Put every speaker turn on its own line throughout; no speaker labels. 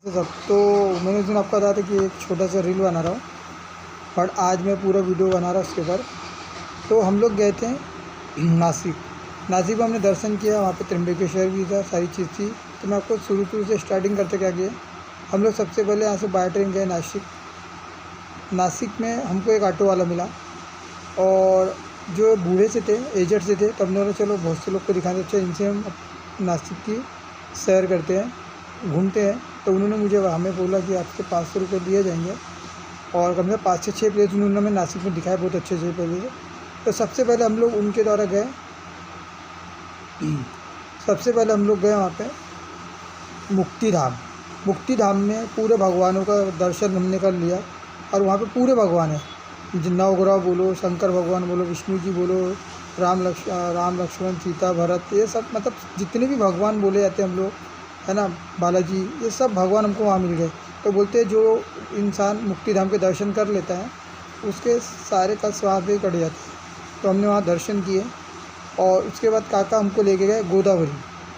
सब तो मैंने उस दिन आपको बताया था कि एक छोटा सा रील बना रहा हूँ, बट आज मैं पूरा वीडियो बना रहा हूँ उसके ऊपर। तो हम लोग गए थे नासिक। नासिक में हमने दर्शन किया, वहाँ पे त्र्यंबकेश्वर भी था, सारी चीज़ थी। तो मैं आपको शुरू शुरू से स्टार्टिंग करते क्या किया। हम लोग सबसे पहले यहाँ से बाय ट्रेन गए नासिक। नासिक में हमको एक ऑटो वाला मिला, और जो बूढ़े से थे, एजड से थे, तब हमने चलो बहुत से लोग को दिखाने अच्छा इनसे हम नासिक की सैर करते हैं, घूमते हैं। तो उन्होंने मुझे हमें बोला कि आपसे 500 रुपये दिए जाएंगे, और कम से कम 5 से 6 प्लेस उन्होंने हमें नासिक में दिखाया, बहुत अच्छे अच्छे प्लेस। तो सबसे पहले हम लोग उनके द्वारा गए। सबसे पहले हम लोग गए वहाँ पे मुक्ति धाम। मुक्ति धाम में पूरे भगवानों का दर्शन हमने कर लिया, और वहाँ पे पूरे भगवान हैं। नवग्रह बोलो, शंकर भगवान बोलो, विष्णु जी बोलो, राम लक्ष्मण सीता भरत, ये सब मतलब जितने भी भगवान बोले जाते हैं हम लोग, है ना, बालाजी, ये सब भगवान हमको वहाँ मिल गए। तो बोलते हैं जो इंसान मुक्ति धाम के दर्शन कर लेता है उसके सारे कष्ट वहाँ पे कट जाते हैं। तो हमने वहाँ दर्शन किए, और उसके बाद काका हमको लेके गए गोदावरी।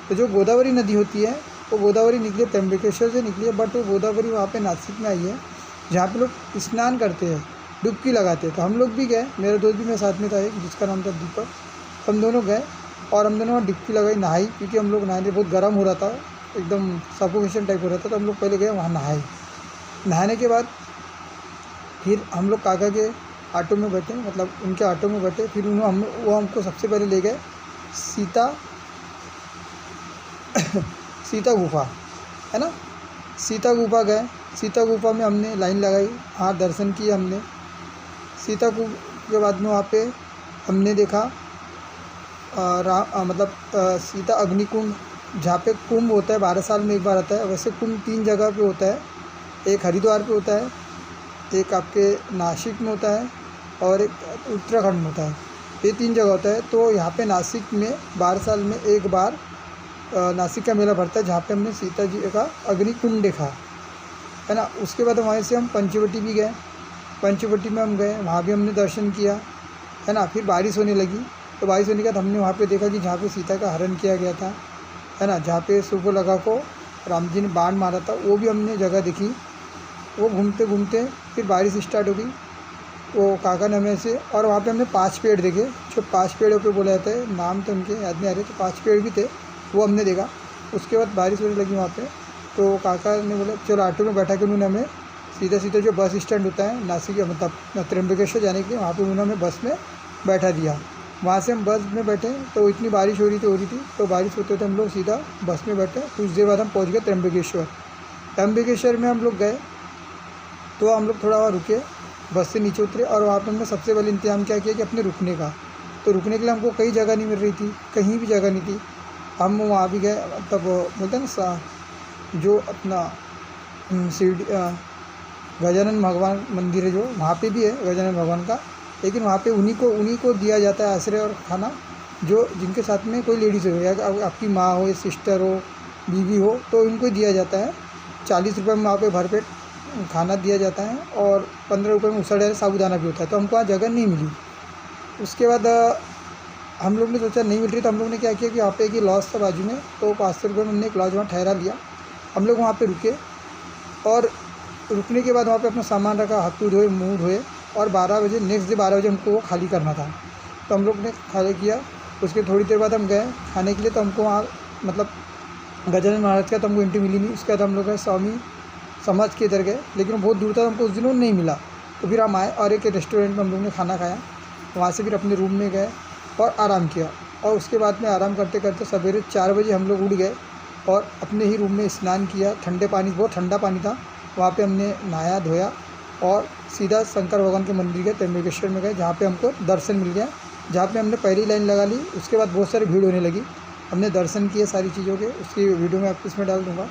तो जो गोदावरी नदी होती है, वो गोदावरी निकली है त्र्यंबकेश्वर से निकली है, बट वो गोदावरी वहाँ पे नासिक में आई है, जहाँ पे लोग स्नान करते हैं, डुबकी लगाते हैं। तो हम लोग भी गए, मेरा दोस्त भी मेरे साथ में था एक, जिसका नाम था दीपक। हम दोनों गए और हम दोनों वहाँ डुबकी लगाई, नहाई, क्योंकि हम लोग नहाने बहुत गर्म हो रहा था, एकदम सफोकेशन टाइप हो रहा था। तो हम लोग पहले गए वहाँ नहाए। नहाने के बाद फिर हम लोग काका के ऑटो में बैठे, मतलब उनके ऑटो में बैठे। फिर वो हमको सबसे पहले ले गए सीता सीता गुफा, है ना, सीता गुफा गए। सीता गुफा में हमने लाइन लगाई, वहाँ दर्शन किए हमने। सीता गुफा के बाद में वहाँ पे हमने देखा सीता अग्निकुंड, जहाँ पे कुंभ होता है, 12 साल में एक बार आता है। वैसे कुंभ 3 जगह पे होता है, एक हरिद्वार पे होता है, एक आपके नासिक में होता है, और एक उत्तराखंड में होता है। ये 3 जगह होता है। तो यहाँ पे नासिक में 12 साल में एक बार नासिक का मेला भरता है, जहाँ पे हमने सीता जी का अग्निकुंड देखा, है ना। उसके बाद वहाँ से हम पंचवटी भी गए। पंचवटी में हम गए, वहाँ भी हमने दर्शन किया, है ना। फिर बारिश होने लगी, तो बारिश होने के बाद हमने वहाँ पे देखा कि जहाँ पे सीता का हरण किया गया था, है ना, जहाँ पे सुर्पनखा को राम जी ने बाण मारा था, वो भी हमने जगह देखी। वो घूमते घूमते फिर बारिश स्टार्ट हो गई, वो काका ने हमें से, और वहाँ पे हमने 5 पेड़ देखे। जो 5 पेड़ों पे बोला जाता है, नाम तो उनके याद नहीं आ रहे, तो 5 पेड़ भी थे, वो हमने देखा। उसके बाद बारिश होने लगी वहाँ पे, तो काका ने बोला चलो ऑटो में बैठा के उन्होंने हमें सीधा सीधा जो बस स्टैंड होता है नासिक, मतलब त्र्यंबकेश्वर जाने के लिए, वहाँ पे उन्होंने हमें बस में बैठा दिया। वहाँ से हम बस में बैठे, तो इतनी बारिश हो रही थी, तो बारिश होते हम लोग सीधा बस में बैठे। कुछ देर बाद हम पहुँच गए त्र्यंबकेश्वर। त्र्यंबकेश्वर में हम लोग गए, तो हम लोग थोड़ा वहाँ रुके, बस से नीचे उतरे, और वहाँ पर हमने सबसे पहले इंतजाम क्या किया कि अपने रुकने का। तो रुकने के लिए हमको कई जगह नहीं मिल रही थी, कहीं भी जगह नहीं थी। हम वहाँ भी गए, तब बोलते हैं ना, जो अपना शिरडी गजानन भगवान मंदिर है, जो वहाँ पे भी है गजानन भगवान का, लेकिन वहाँ पे उन्हीं को दिया जाता है आश्रय और खाना, जो जिनके साथ में कोई लेडीज़ हो, या आपकी माँ हो, या सिस्टर हो, बीवी हो, तो इनको दिया जाता है। 40 रुपये में वहाँ पे भरपेट खाना दिया जाता है, और 15 रुपये में उसड़ा साबूदाना भी होता है। तो हमको वहाँ जगह नहीं मिली। उसके बाद हम लोग ने सोचा नहीं मिल रही, तो हम लोग ने क्या किया कि वहाँ पे एक लॉज था बाजू में, तो 500 रुपये में हमने एक लॉज वहाँ ठहरा लिया। हम लोग वहाँ पे रुके, और रुकने के बाद वहाँ पे अपना सामान रखा, हाथ धोए, मुँह धोए, और 12 बजे, नेक्स्ट डे 12 बजे हमको वो खाली करना था। तो हम लोग ने खाली किया। उसके थोड़ी देर बाद हम गए खाने के लिए, तो हमको वहाँ मतलब गजानन महाराज का तो हमको एंट्री मिली नहीं। उसके बाद हम लोग गए स्वामी समाज के इधर गए, लेकिन वो बहुत दूर था, हमको उस दिन नहीं मिला। तो फिर हम आए, और एक रेस्टोरेंट में हम लोग ने खाना खाया। वहाँ से फिर अपने रूम में गए और आराम किया, और उसके बाद में आराम करते करते सवेरे 4 बजे हम लोग उठ गए, और अपने ही रूम में स्नान किया। ठंडे पानी, बहुत ठंडा पानी था, वहाँ पे हमने नहाया धोया, और सीधा शंकर भगवान के मंदिर गए, त्र्यंबकेश्वर में गए, जहाँ पे हमको दर्शन मिल गया। जहाँ पे हमने पहली लाइन लगा ली, उसके बाद बहुत सारी भीड़ होने लगी। हमने दर्शन किए सारी चीज़ों के, उसकी वीडियो मैं आपको इसमें डाल दूँगा।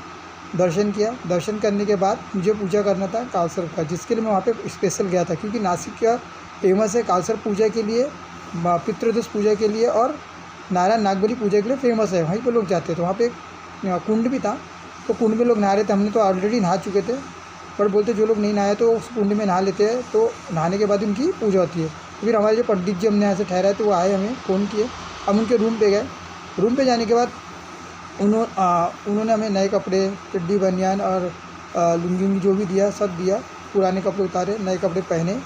दर्शन किया, दर्शन करने के बाद मुझे पूजा करना था कालसर्प का, जिसके लिए मैं वहाँ पे स्पेशल गया था, क्योंकि नासिक का फेमस है कालसर्प पूजा के लिए, पितृदोष पूजा के लिए, और नारायण नागबली पूजा के लिए फेमस है। वहीं पर लोग जाते थे। वहाँ पे एक कुंड भी था, तो कुंड में लोग नहा रहे थे। हमने तो ऑलरेडी नहा चुके थे, पर बोलते जो लोग नहीं नहाए तो उस कुंड में नहा लेते हैं, तो नहाने के बाद उनकी पूजा होती है। तो फिर हमारे जो पंडित जी हमने यहाँ से ठहराए, तो वो आए, हमें फ़ोन किए, हम उनके रूम पे गए। रूम पे जाने के बाद उन्होंने हमें नए कपड़े, चड्डी बनियान और लुंगी जो भी दिया सब दिया, पुराने कपड़े उतारे, नए कपड़े पहने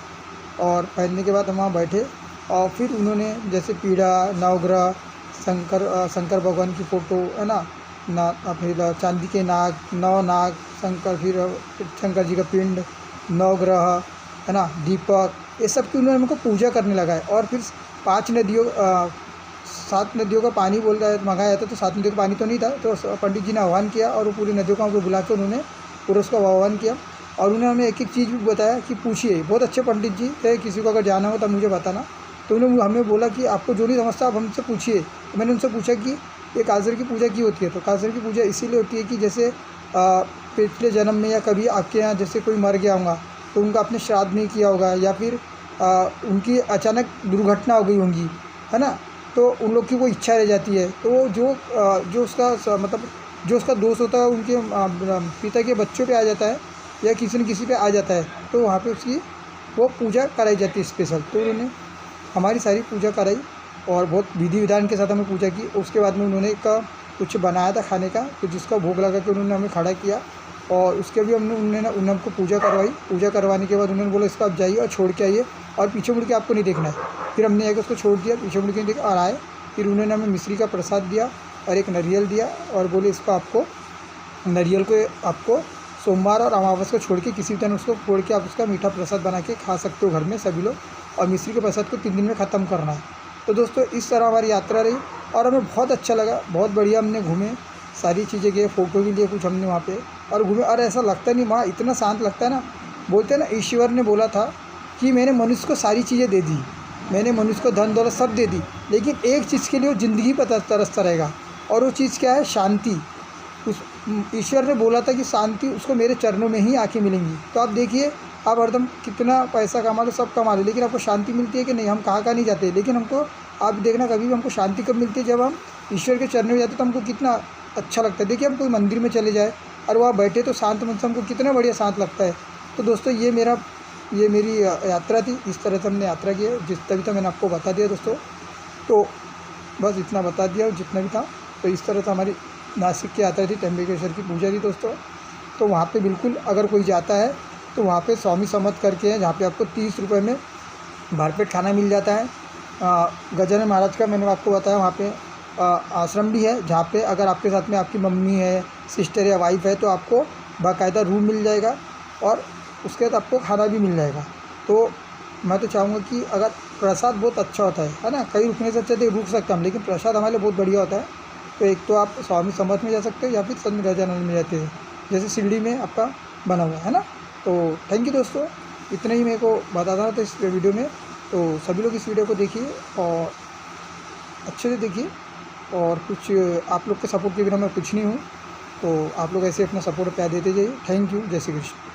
और पहनने के बाद हम वहाँ बैठे और फिर उन्होंने जैसे पीढ़ा, नवग्रह, शंकर भगवान की फ़ोटो है ना, फिर चांदी के नाग, नौ नाग, फिर शंकर जी का पिंड, नवग्रह है ना, दीपक, ये सब की उन्होंने हमको पूजा करने लगाए। और फिर 7 नदियों का पानी मंगाया था, तो 7 नदियों का पानी तो नहीं था, तो पंडित जी ने आह्वान किया और वो पूरी नदियों को हमको बुला के उन्होंने पूरा उसका आह्वान किया और उन्होंने हमें एक एक चीज़ भी बताया कि पूछिए। बहुत अच्छे पंडित जी थे, किसी को अगर जाना हो तब मुझे बताना। तो उन्होंने हमें बोला कि आपको जो नहीं समझता आप हमसे पूछिए। तो मैंने उनसे पूछा कि ये कालसर्प की पूजा क्यों होती है। तो कालसर्प की पूजा इसीलिए होती है कि जैसे पिछले जन्म में या कभी आपके यहाँ जैसे कोई मर गया होगा तो उनका आपने श्राद्ध नहीं किया होगा, या फिर उनकी अचानक दुर्घटना हो गई होंगी, है ना, तो उन लोग की कोई इच्छा रह जाती है, तो जो उसका मतलब जो उसका दोष होता है उनके पिता के बच्चों पे आ जाता है या किसी न किसी पे आ जाता है, तो वहाँ पे उसकी वो पूजा कराई जाती है स्पेशल। तो उन्होंने हमारी सारी पूजा कराई और बहुत विधि विधान के साथ हमें पूजा की। उसके बाद में उन्होंने कुछ बनाया था खाने का, तो जिसका भोग लगा के उन्होंने हमें खड़ा किया और उसके भी उन्होंने हमको पूजा करवाई। पूजा करवाने के बाद उन्होंने बोला इसको आप जाइए और छोड़ के आइए और पीछे मुड़ के आपको नहीं देखना है। फिर हमने आके उसको छोड़ दिया, पीछे मुड़ के नहीं देखा और आए। फिर उन्होंने हमें मिश्री का प्रसाद दिया और एक नारियल दिया और बोले इसको आपको नारियल को आपको सोमवार और अमावस को छोड़ के किसी भी दिन उसको फोड़ के आप उसका मीठा प्रसाद बना के खा सकते हो घर में सभी लोग, और मिश्री के प्रसाद को 3 दिन में ख़त्म करना है। तो दोस्तों इस तरह हमारी यात्रा रही और हमें बहुत अच्छा लगा, बहुत बढ़िया हमने घूमे, सारी चीज़ें गए, फ़ोटो भी लिए कुछ हमने वहाँ पे और घूमे। और ऐसा लगता नहीं, वहाँ इतना शांत लगता है ना। बोलते हैं ना, ईश्वर ने बोला था कि मैंने मनुष्य को सारी चीज़ें दे दी, मैंने मनुष्य को धन दौलत सब दे दी, लेकिन एक चीज़ के लिए वो ज़िंदगी पर तरसता रहेगा और वो चीज़ क्या है, शांति। उस ईश्वर ने बोला था कि शांति उसको मेरे चरणों में ही आके मिलेंगी। तो आप देखिए, आप हरदम कितना पैसा कमा लो, सब कमा लो, लेकिन आपको शांति मिलती है कि नहीं? हम कहाँ नहीं जाते, लेकिन हमको आप देखना कभी भी हमको शांति कब मिलती है, जब हम ईश्वर के चरणों में जाते तो हमको कितना अच्छा लगता है। देखिए, हम कोई मंदिर में चले जाए और वहाँ बैठे तो शांत मन से हमको कितना बढ़िया शांत लगता है। तो दोस्तों ये मेरी यात्रा थी, इस तरह से हमने यात्रा की है। तभी तो मैंने आपको बता दिया दोस्तों, तो बस इतना बता दिया और जितना भी था। तो इस तरह से हमारी नासिक की यात्रा थी, त्र्यंबकेश्वर की पूजा थी दोस्तों। तो वहाँ पे बिल्कुल अगर कोई जाता है तो वहाँ पे स्वामी समर्थ करके है, जहाँ पे आपको 30 रुपये में भरपेट खाना मिल जाता है। गजानन महाराज का मैंने आपको बताया, वहाँ पे आश्रम भी है, जहाँ पे अगर आपके साथ में आपकी मम्मी है, सिस्टर या वाइफ है, तो आपको बाकायदा रूम मिल जाएगा और उसके बाद आपको खाना भी मिल जाएगा। तो मैं तो चाहूँगा कि अगर प्रसाद बहुत अच्छा होता है ना, कहीं रुकने से अच्छा तो रुक सकते हम, लेकिन प्रसाद हमारे लिए बहुत बढ़िया होता है। तो एक तो आप स्वामी समर्थ में जा सकते हो या फिर संत गजानन में जाते हैं, जैसे शिरडी में आपका बना हुआ है ना। तो थैंक यू दोस्तों, इतना ही मेरे को बताना था इस वीडियो में। तो सभी लोग इस वीडियो को देखिए और अच्छे से देखिए, और कुछ आप लोग के सपोर्ट के बिना मैं कुछ नहीं हूँ, तो आप लोग ऐसे अपना सपोर्ट प्यार देते जाइए। थैंक यू, जय श्री कृष्ण।